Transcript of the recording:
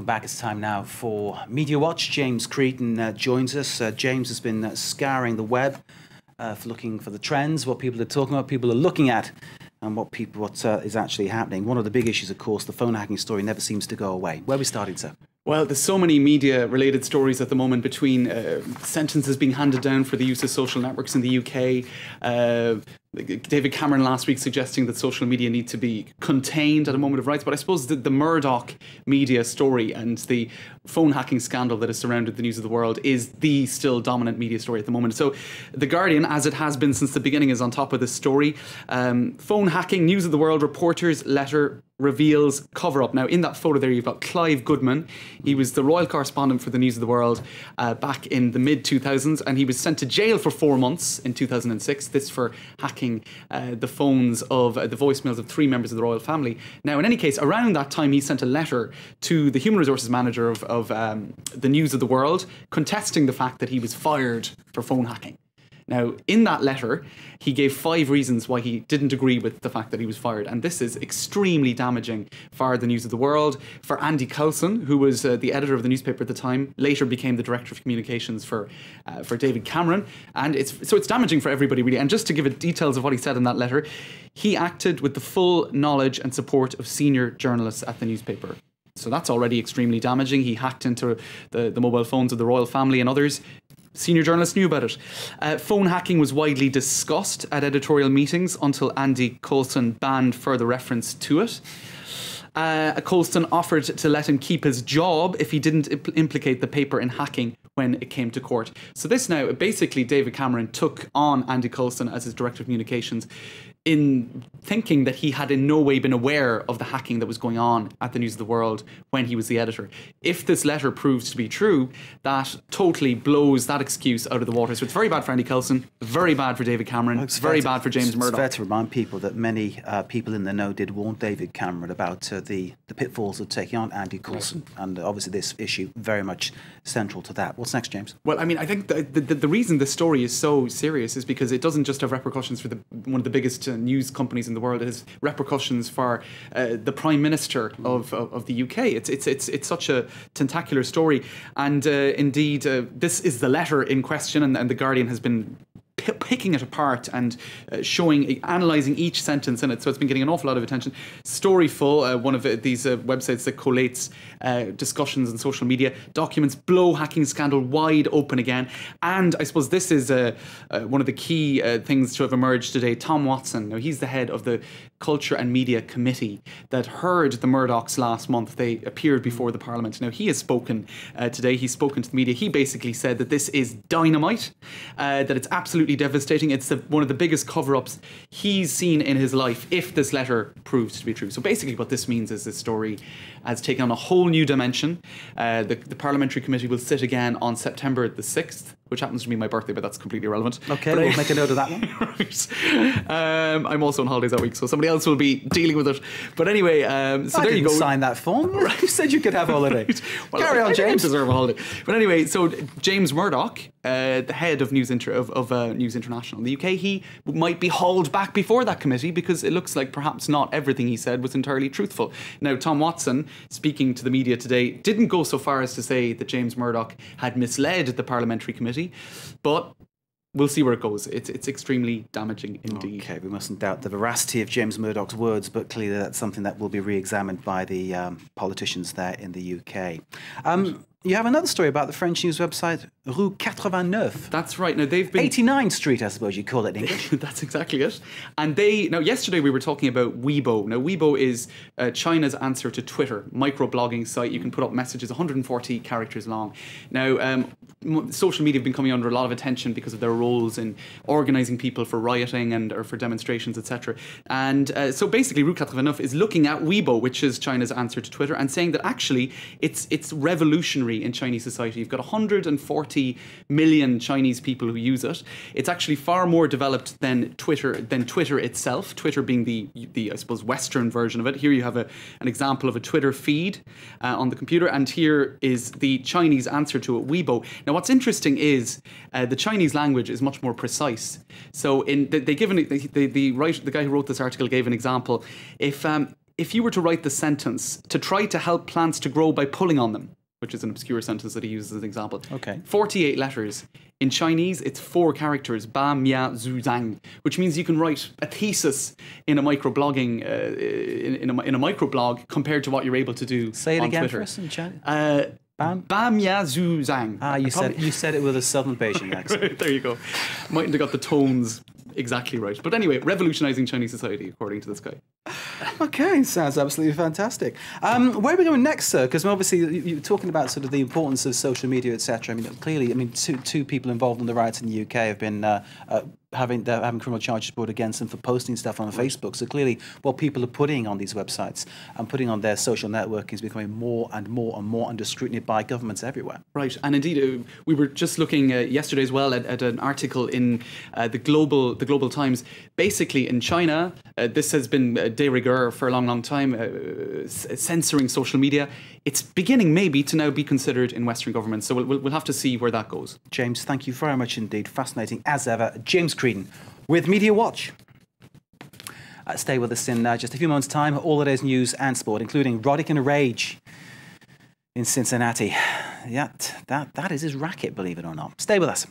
back. It's time now for Media Watch. James Creedon joins us. James has been scouring the web for looking for the trends, what people are talking about, people are looking at, and what is actually happening. One of the big issues, of course, the phone hacking story never seems to go away. Where are we starting, sir? Well, there's so many media-related stories at the moment between sentences being handed down for the use of social networks in the UK. David Cameron last week suggesting that social media need to be contained at a moment of rights. But I suppose the Murdoch media story and the phone hacking scandal that has surrounded the news of the world is the still dominant media story at the moment. So The Guardian, as it has been since the beginning, is on top of this story. Phone hacking, news of the world, reporter's letter reveals cover-up. Now, in that photo there, you've got Clive Goodman. He was the royal correspondent for the News of the World back in the mid-2000s, and he was sent to jail for 4 months in 2006. This for hacking the phones of the voicemails of 3 members of the royal family. Now, in any case, around that time, he sent a letter to the human resources manager of the News of the World, contesting the fact that he was fired for phone hacking. Now, in that letter, he gave 5 reasons why he didn't agree with the fact that he was fired. And this is extremely damaging for the News of the World, for Andy Coulson, who was the editor of the newspaper at the time, later became the director of communications for David Cameron. And it's damaging for everybody, really. And just to give it details of what he said in that letter, he acted with the full knowledge and support of senior journalists at the newspaper. So that's already extremely damaging. He hacked into the mobile phones of the royal family and others. Senior journalists knew about it. Phone hacking was widely discussed at editorial meetings until Andy Coulson banned further reference to it. Coulson offered to let him keep his job if he didn't implicate the paper in hacking when it came to court. So this now, basically David Cameron took on Andy Coulson as his director of communications in thinking that he had in no way been aware of the hacking that was going on at the News of the World when he was the editor. If this letter proves to be true, that totally blows that excuse out of the water. So it's very bad for Andy Coulson, very bad for David Cameron, it's very bad for James Murdoch. It's fair to remind people that many people in the know did warn David Cameron about the pitfalls of taking on Andy Coulson. Right. And obviously this issue very much central to that. What's next, James? Well, I mean, I think the reason this story is so serious is because it doesn't just have repercussions for one of the biggest news companies in the world. It has repercussions for the Prime Minister of the UK. It's such a tentacular story, and indeed this is the letter in question, and the Guardian has been picking it apart and analysing each sentence in it. So it's been getting an awful lot of attention. Storyful, one of these websites that collates discussions on social media, documents blow hacking scandal wide open again. And I suppose this is one of the key things to have emerged today. Tom Watson, now he's the head of the Culture and Media Committee that heard the Murdochs last month. They appeared before the Parliament. Now he has spoken today. He's spoken to the media. He basically said that this is dynamite, that it's absolutely devastating. It's one of the biggest cover-ups he's seen in his life if this letter proves to be true. So basically what this means is this story has taken on a whole new dimension. The Parliamentary Committee will sit again on September the 6th, which happens to be my birthday, but that's completely irrelevant. Okay, we'll make a note of that one. Right. I'm also on holidays that week, so somebody else will be dealing with it. But anyway, so there you go. Sign that form. You said you could have holiday. Well, carry on, James. I deserve a holiday. But anyway, so James Murdoch, the head of News International in the UK, he might be hauled back before that committee because it looks like perhaps not everything he said was entirely truthful. Now, Tom Watson, speaking to the media today, didn't go so far as to say that James Murdoch had misled the Parliamentary Committee, but we'll see where it goes. It's extremely damaging indeed. Okay, we mustn't doubt the veracity of James Murdoch's words, but clearly that's something that will be re-examined by the politicians there in the UK. You have another story about the French news website Rue 89. That's right. Now they've been 89 Street, I suppose you call it in English. That's exactly it. And yesterday we were talking about Weibo. Now Weibo is China's answer to Twitter, microblogging site. You can put up messages 140 characters long. Now social media have been coming under a lot of attention because of their roles in organising people for rioting or for demonstrations, etc. And so basically Rue 89 is looking at Weibo, which is China's answer to Twitter, and saying that actually it's revolutionary in Chinese society. You've got 140 million Chinese people who use it. It's actually far more developed than Twitter itself. Twitter being the I suppose Western version of it. Here you have an example of a Twitter feed on the computer, and here is the Chinese answer to it, Weibo. Now, what's interesting is the Chinese language is much more precise. So the guy who wrote this article gave an example. If if you were to write the sentence, to try to help plants to grow by pulling on them, which is an obscure sentence that he uses as an example. Okay. 48 letters. In Chinese, it's 4 characters, ba, mia, zu, zhang, which means you can write a thesis in a microblogging, in a microblog compared to what you're able to do Say it on again Twitter. for us in Chinese. Ba, mia, zu, zhang. You said it with a Southern Beijing accent. Right, there you go. Mightn't have got the tones exactly right. But anyway, revolutionizing Chinese society, according to this guy. Okay, sounds absolutely fantastic. Where are we going next, sir? Because obviously you're talking about sort of the importance of social media, etc. I mean, clearly, two people involved in the riots in the UK have been having criminal charges brought against them for posting stuff on Facebook. So clearly, what people are putting on these websites and putting on their social networking is becoming more and more and more under scrutiny by governments everywhere. Right, and indeed, we were just looking yesterday as well at an article in the Global Times. Basically, in China, this has been de rigueur for a long, long time, censoring social media. It's beginning maybe to now be considered in Western governments. So we'll have to see where that goes. James, thank you very much indeed. Fascinating as ever. James Creedon with Media Watch. Stay with us in just a few moments' time. All the day's news and sport, including Roddick and Rage in Cincinnati. Yeah, that is his racket, believe it or not. Stay with us.